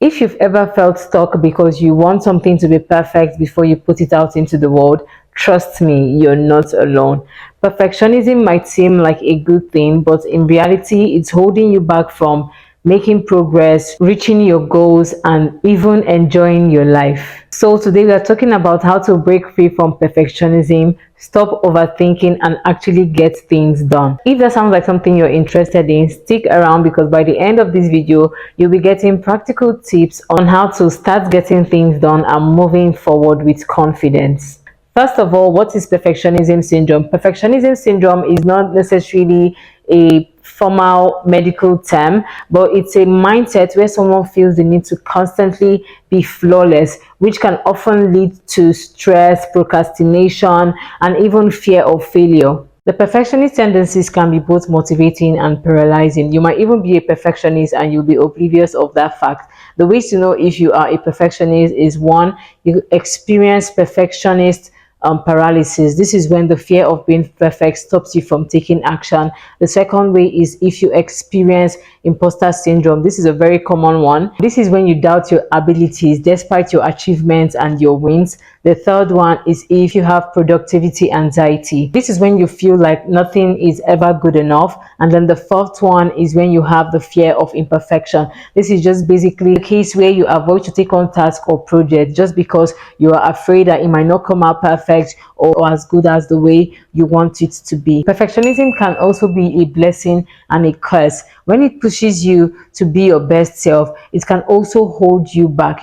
If you've ever felt stuck because you want something to be perfect before you put it out into the world, trust me, you're not alone. Perfectionism might seem like a good thing, but in reality, it's holding you back from making progress, reaching your goals, and even enjoying your life. So, today we are talking about how to break free from perfectionism, stop overthinking, and actually get things done. If that sounds like something you're interested in, stick around because by the end of this video, you'll be getting practical tips on how to start getting things done and moving forward with confidence. First of all, what is perfectionism syndrome? Perfectionism syndrome is not necessarily a formal medical term, but it's a mindset where someone feels the need to constantly be flawless, which can often lead to stress, procrastination, and even fear of failure. The perfectionist tendencies can be both motivating and paralyzing. You might even be a perfectionist and you'll be oblivious of that fact. The ways to know if you are a perfectionist is one, you experience perfectionist paralysis. This is when the fear of being perfect stops you from taking action. The second way is if you experience imposter syndrome. This is a very common one. This is when you doubt your abilities despite your achievements and your wins. The third one is if you have productivity anxiety. This is when you feel like nothing is ever good enough. And then the fourth one is when you have the fear of imperfection. This is just basically a case where you avoid to take on tasks or projects just because you are afraid that it might not come out perfect or as good as the way you want it to be. Perfectionism can also be a blessing and a curse. When it pushes you to be your best self, it can also hold you back,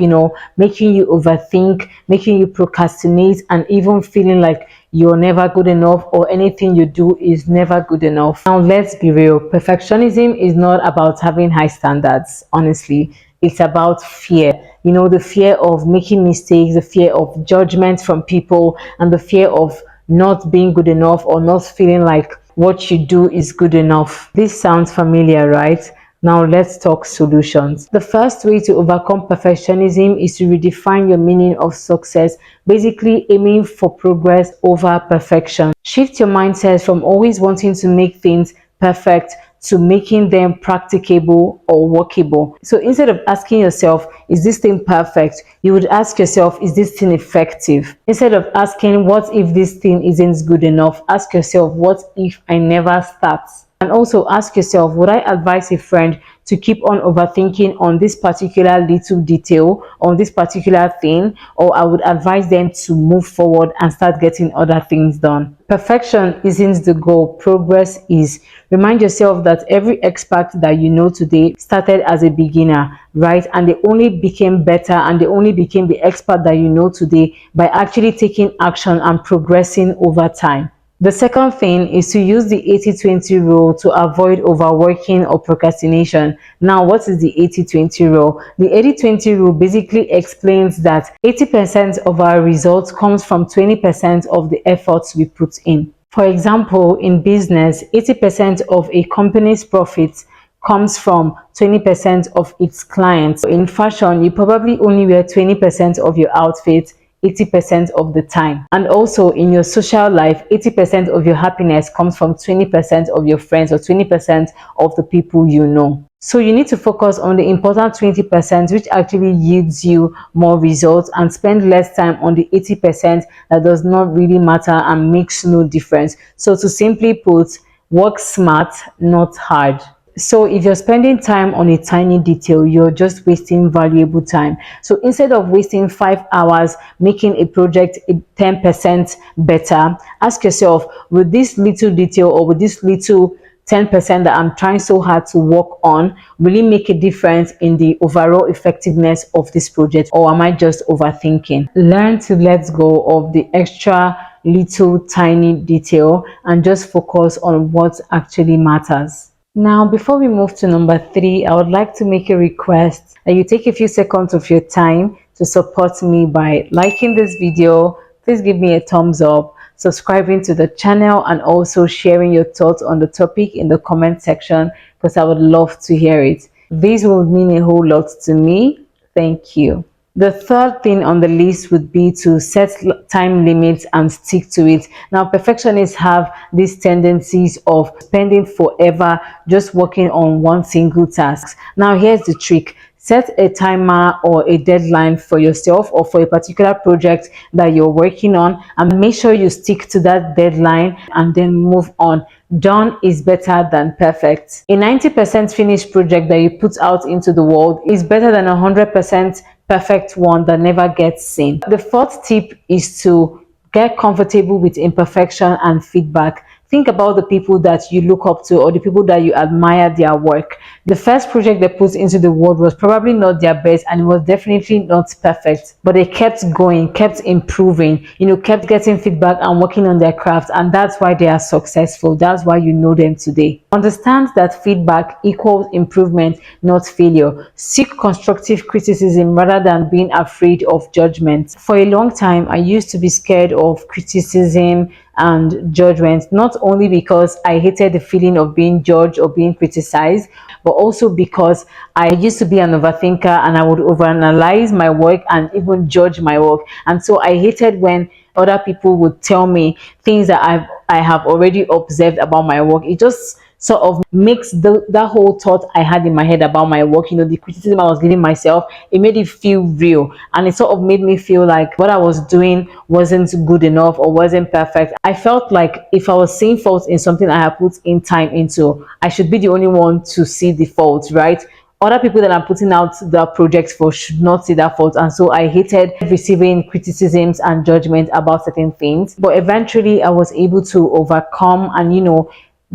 making you overthink, making you procrastinate, and even feeling like you're never good enough or anything you do is never good enough. Now, let's be real. Perfectionism is not about having high standards, honestly. It's about fear. The fear of making mistakes, the fear of judgment from people, and the fear of not being good enough or not feeling like what you do is good enough. This sounds familiar, right? Now let's talk solutions. The first way to overcome perfectionism is to redefine your meaning of success, basically aiming for progress over perfection. Shift your mindset from always wanting to make things perfect to making them practicable or workable. So instead of asking yourself, is this thing perfect? You would ask yourself, is this thing effective? Instead of asking, what if this thing isn't good enough? Ask yourself, what if I never start? And also ask yourself, would I advise a friend to keep on overthinking on this particular little detail, on this particular thing, or I would advise them to move forward and start getting other things done. Perfection isn't the goal, progress is. Remind yourself that every expert that you know today started as a beginner, right? And they only became better and they only became the expert that you know today by actually taking action and progressing over time. The second thing is to use the 80-20 rule to avoid overworking or procrastination. Now, what is the 80-20 rule? The 80-20 rule basically explains that 80% of our results comes from 20% of the efforts we put in. For example, in business, 80% of a company's profits comes from 20% of its clients. In fashion, you probably only wear 20% of your outfit 80% of the time. And also in your social life, 80% of your happiness comes from 20% of your friends or 20% of the people you know. So you need to focus on the important 20% which actually yields you more results and spend less time on the 80% that does not really matter and makes no difference. So to simply put, work smart, not hard. So if you're spending time on a tiny detail, you're just wasting valuable time. So instead of wasting 5 hours making a project 10% better, ask yourself, with this little detail or with this little 10% that I'm trying so hard to work on, will it make a difference in the overall effectiveness of this project, or am I just overthinking? Learn to let go of the extra little tiny detail and just focus on what actually matters. Now, before we move to number 3, I would like to make a request that you take a few seconds of your time to support me by liking this video. Please give me a thumbs up, subscribing to the channel, and also sharing your thoughts on the topic in the comment section because I would love to hear it. This will mean a whole lot to me. Thank you. The third thing on the list would be to set time limits and stick to it. Now, perfectionists have these tendencies of spending forever just working on one single task. Now, here's the trick. Set a timer or a deadline for yourself or for a particular project that you're working on, and make sure you stick to that deadline and then move on. Done is better than perfect. A 90% finished project that you put out into the world is better than a 100% perfect one that never gets seen. The fourth tip is to get comfortable with imperfection and feedback. Think about the people that you look up to or the people that you admire their work. The first project they put into the world was probably not their best and it was definitely not perfect, but they kept going, kept improving, kept getting feedback and working on their craft, and that's why they are successful. That's why you know them today. Understand that feedback equals improvement, not failure. Seek constructive criticism rather than being afraid of judgment. For a long time, I used to be scared of criticism and judgment, not only because I hated the feeling of being judged or being criticized, but also because I used to be an overthinker and I would overanalyze my work and even judge my work. And so I hated when other people would tell me things that I have already observed about my work. It just sort of makes that whole thought I had in my head about my work, the criticism I was giving myself, it made it feel real, and it sort of made me feel like what I was doing wasn't good enough or wasn't perfect. I felt like if I was seeing faults in something I had put in time into, I should be the only one to see the faults, right? Other people that I'm putting out the projects for should not see that fault, and so I hated receiving criticisms and judgment about certain things. But eventually I was able to overcome and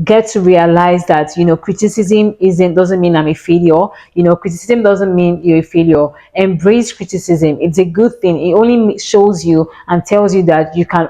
get to realize that criticism doesn't mean I'm a failure. Criticism doesn't mean you're a failure. Embrace criticism. It's a good thing. It only shows you and tells you that you can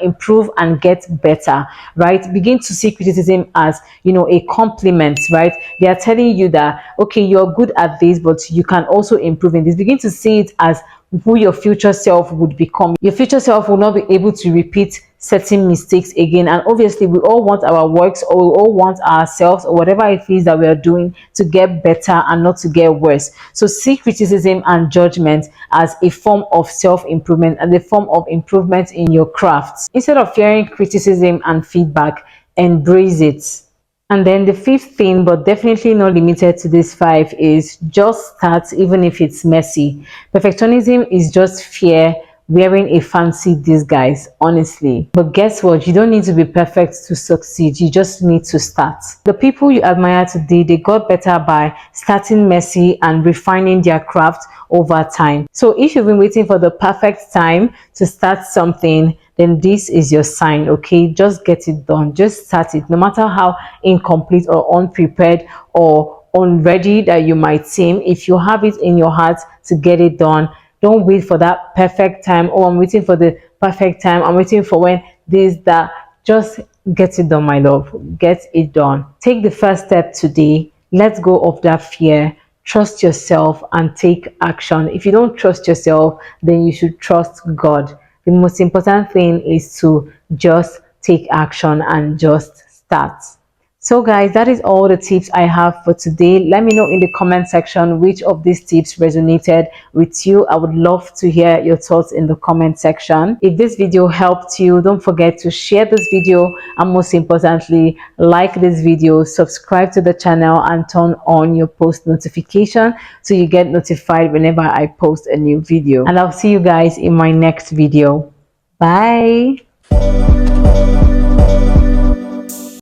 improve and get better, right? Begin to see criticism as a compliment, right? They are telling you that, okay, you're good at this, but you can also improve in this. Begin to see it as who your future self would become. Your future self will not be able to repeat certain mistakes again, and obviously we all want our works, or we all want ourselves, or whatever it is that we are doing, to get better and not to get worse. So see criticism and judgment as a form of self-improvement and a form of improvement in your crafts. Instead of fearing criticism and feedback, embrace it. And then the fifth thing, but definitely not limited to these five, is just start even if it's messy. Perfectionism is just fear wearing a fancy disguise, honestly. But guess what? You don't need to be perfect to succeed. You just need to start. The people you admire today, they got better by starting messy and refining their craft over time. So if you've been waiting for the perfect time to start something, then this is your sign. Okay, just get it done. Just start it, no matter how incomplete or unprepared or unready that you might seem. If you have it in your heart to get it done, don't wait for that perfect time. Oh, I'm waiting for the perfect time. I'm waiting for when this, that. Just get it done, my love. Get it done. Take the first step today. Let go of that fear. Trust yourself and take action. If you don't trust yourself, then you should trust God. The most important thing is to just take action and just start. So guys, that is all the tips I have for today. Let me know in the comment section which of these tips resonated with you. I would love to hear your thoughts in the comment section. If this video helped you, don't forget to share this video, and most importantly, like this video, subscribe to the channel, and turn on your post notification so you get notified whenever I post a new video. And I'll see you guys in my next video. Bye.